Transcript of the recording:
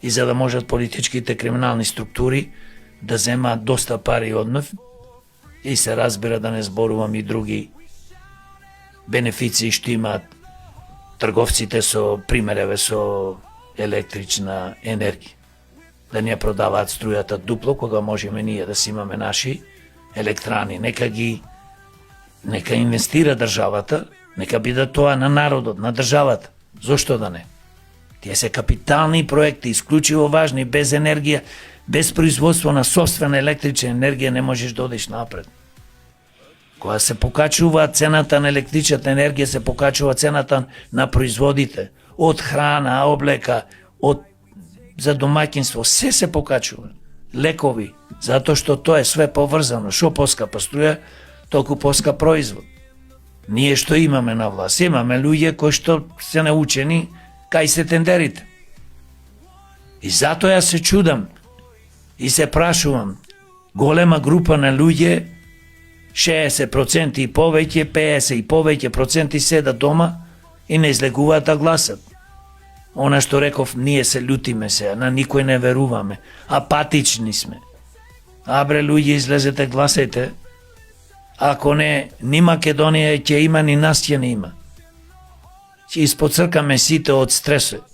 и за да можат политичките криминални структури да земаат доста пари од нив и се разбира да не зборувам и други бенефиции што имаат трговците со примереве со електрична енергија. Да не продаваат струјата дупло, кога можеме ние да си имаме наши електрани. Нека инвестира државата, нека биде тоа на народот, на државата. Зошто да не? Тие се капитални проекти, исклучиво важни, без енергија, без производство на собствена електрична енергија не можеш да одиш напред. Кога се покачува цената на електричната енергија, се покачува цената на производите, од храна, облека, за домаќинство, се покачува. Лекови, затоа што тоа е све поврзано. Шо поскапа струја, толку поскап производ. Ние што имаме на власт? Имаме луѓе кои што се научени кај се тендерите. И затоа јас се чудам и се прашувам, голема група на луѓе, 60% и повеќе, 50% и повеќе проценти седат дома и не излегуваат да гласат. Она што реков, ние се љутиме се, на никој не веруваме, апатични сме. Абре, луѓе, излезете, гласајте. Ако не, ни Македонија ќе има, ни нас ќе не има. Ќе испоцркаме сите од стресот.